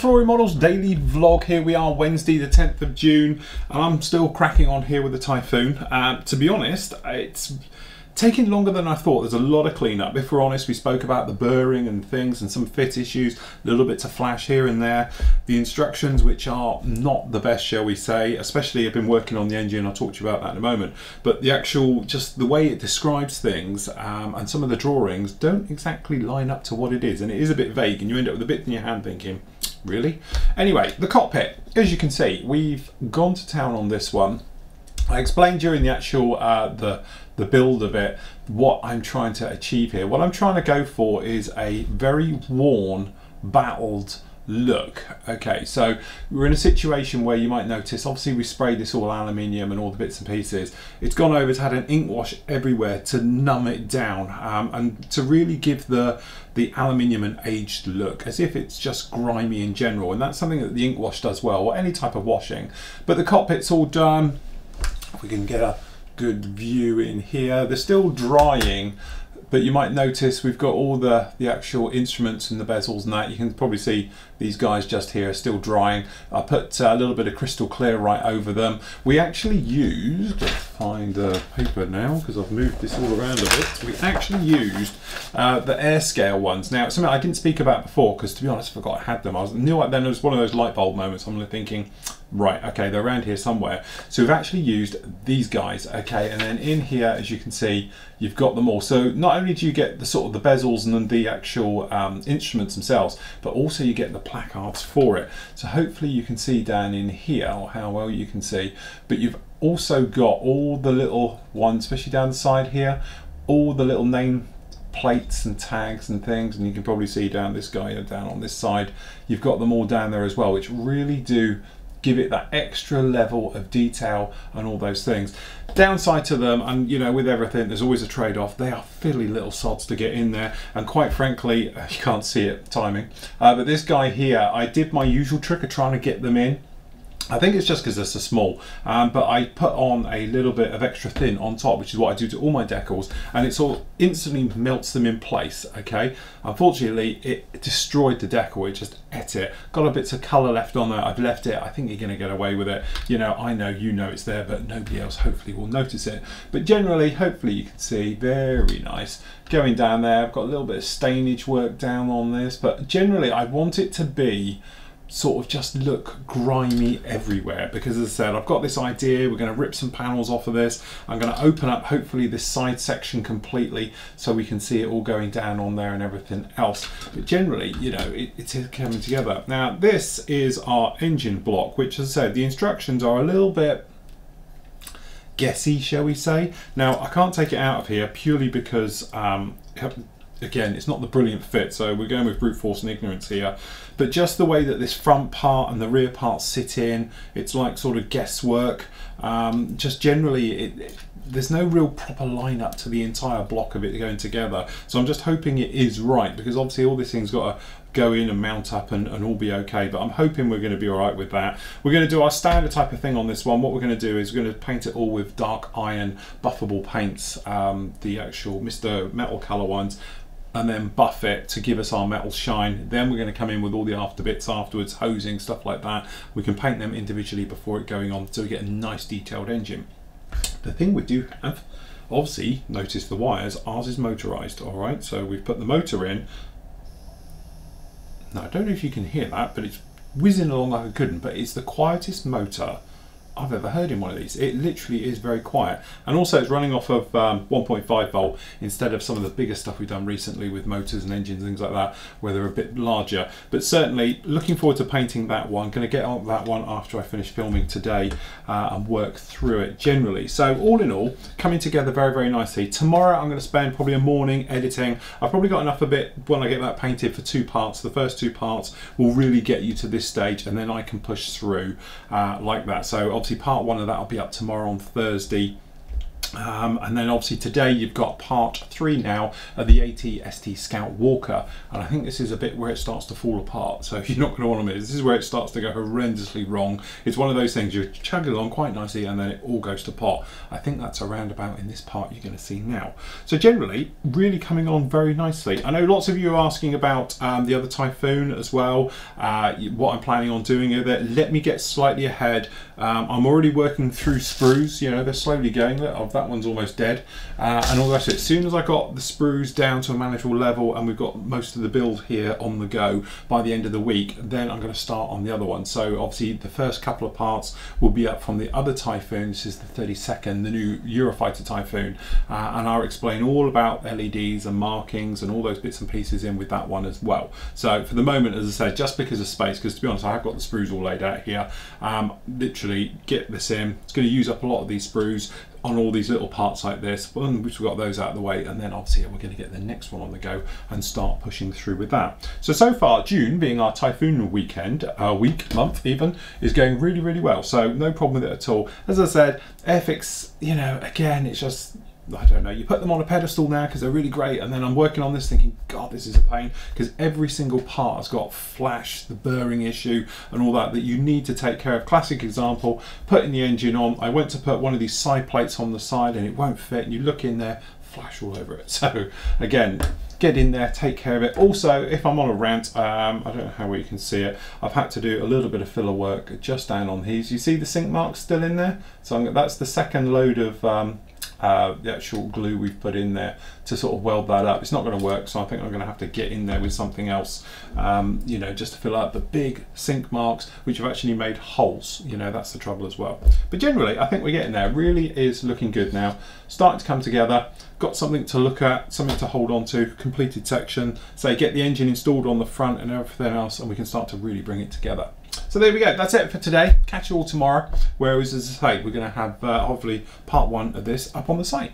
Flory Models daily vlog. Here we are, Wednesday the 10th of June, and I'm still cracking on here with the Typhoon. To be honest, it's taking longer than I thought. There's a lot of cleanup. If we're honest, we spoke about the burring and things and some fit issues, little bits of flash here and there. The instructions, which are not the best, shall we say, especially I've been working on the engine, I'll talk to you about that in a moment, but the actual, just the way it describes things and some of the drawings don't exactly line up to what it is, and it is a bit vague, and you end up with a bit in your hand thinking, really? Anyway, the cockpit, as you can see, we've gone to town on this one. I explained during the actual the build of it what I'm trying to achieve here. What I'm trying to go for is a very worn, battled look. Okay, so we're in a situation where you might notice, obviously we sprayed this all aluminium and all the bits and pieces. It's gone over, it's had an ink wash everywhere to numb it down and to really give the aluminium an aged look, as if it's just grimy in general, and that's something that the ink wash does well, or any type of washing. But the cockpit's all done. If we can get a good view in here, they're still drying, but you might notice we've got all the actual instruments and the bezels and that. You can probably see these guys just here are still drying. I put a little bit of crystal clear right over them. We actually used, let's find a paper now because I've moved this all around a bit. We actually used the air scale ones. Now, it's something I didn't speak about before because, to be honest, I forgot I had them. I knew then it was one of those light bulb moments. I'm thinking, right, okay, they're around here somewhere. So we've actually used these guys, okay, and then in here, as you can see, you've got them all. So not only do you get the sort of the bezels and then the actual instruments themselves, but also you get the placards for it. So hopefully you can see down in here, or how well you can see, but you've also got all the little ones, especially down the side here, all the little name plates and tags and things, and you can probably see down this guy down on this side, you've got them all down there as well, which really do give it that extra level of detail and all those things. Downside to them, and you know, with everything there's always a trade-off, they are fiddly little sods to get in there, and quite frankly, you can't see it timing, but this guy here, I did my usual trick of trying to get them in. I think it's just because they're so small, but I put on a little bit of extra thin on top, which is what I do to all my decals, and it sort of instantly melts them in place, okay? Unfortunately, it destroyed the decal, it just ate it. Got a bits of colour left on there, I've left it, I think you're going to get away with it. You know, I know you know it's there, but nobody else hopefully will notice it. But generally, hopefully you can see, very nice. Going down there, I've got a little bit of stainage work down on this, but generally I want it to be sort of just look grimy everywhere, because as I said, I've got this idea, we're going to rip some panels off of this, I'm going to open up hopefully this side section completely so we can see it all going down on there and everything else. But generally, you know, it's coming together. Now this is our engine block, which, as I said, the instructions are a little bit guessy, shall we say. Now I can't take it out of here purely because again, it's not the brilliant fit, so we're going with brute force and ignorance here. But just the way that this front part and the rear part sit in, it's like sort of guesswork. Just generally, there's no real proper lineup to the entire block of it going together. So I'm just hoping it is right, because obviously all this thing's got to go in and mount up and all be okay, but I'm hoping we're going to be all right with that. We're going to do our standard type of thing on this one. What we're going to do is we're going to paint it all with dark iron buffable paints, the actual Mr. Metal colour ones, and then buff it to give us our metal shine. Then we're going to come in with all the after bits afterwards, hosing, stuff like that. We can paint them individually before it going on, so we get a nice detailed engine. The thing we do have, obviously, notice the wires, ours is motorized, all right? So we've put the motor in. Now I don't know if you can hear that, but it's whizzing along like I couldn't, but it's the quietest motor I've ever heard in one of these. It literally is very quiet, and also it's running off of 1.5 volt instead of some of the bigger stuff we've done recently with motors and engines and things like that, where they're a bit larger. But certainly looking forward to painting that one. Going to get on that one after I finish filming today and work through it generally. So all in all, coming together very, very nicely. Tomorrow I'm going to spend probably a morning editing. I've probably got enough of it when I get that painted for 2 parts. The first 2 parts will really get you to this stage, and then I can push through like that. So obviously part 1 of that will be up tomorrow on Thursday, And then obviously today you've got part 3 now of the AT-ST Scout Walker, and I think this is a bit where it starts to fall apart, so you're not going to want to miss. This is where it starts to go horrendously wrong. It's one of those things you're chugging along quite nicely and then it all goes to pot. I think that's around about in this part you're going to see now. So generally really coming on very nicely. I know lots of you are asking about the other Typhoon as well, what I'm planning on doing with it. Let me get slightly ahead. I'm already working through sprues, you know, they're slowly going. That one's almost dead, and all the rest of it. As soon as I got the sprues down to a manageable level and we've got most of the build here on the go by the end of the week, then I'm going to start on the other one. So obviously the first couple of parts will be up from the other Typhoon. This is the 32nd, the new Eurofighter Typhoon, and I'll explain all about LEDs and markings and all those bits and pieces in with that one as well. So for the moment, as I said, just because of space, because to be honest I have got the sprues all laid out here, literally get this in. It's going to use up a lot of these sprues on all these little parts like this, which we've got those out of the way, and then obviously we're going to get the next one on the go and start pushing through with that. So far June, being our Typhoon weekend, month even, is going really, really well, so no problem with it at all. As I said, Airfix, you know, again, it's just, I don't know, you put them on a pedestal now because they're really great, and then I'm working on this thinking, God, this is a pain, because every single part has got flash, the burring issue and all that you need to take care of. Classic example, putting the engine on, I went to put one of these side plates on the side and it won't fit, and you look in there, flash all over it. So again, get in there, take care of it. Also, if I'm on a rant, I don't know how well you can see it, I've had to do a little bit of filler work just down on these. You see the sink marks still in there? So that's the second load of the actual glue we've put in there to sort of weld that up. It's not going to work, so I think I'm going to have to get in there with something else, you know, just to fill out the big sink marks which have actually made holes. You know, that's the trouble as well. But generally I think we're getting there. Really is looking good now, starting to come together. Got something to look at, something to hold on to, completed section, say get the engine installed on the front and everything else, and we can start to really bring it together. So there we go, that's it for today. Catch you all tomorrow, whereas as I say, we're going to have hopefully part 1 of this up on the site.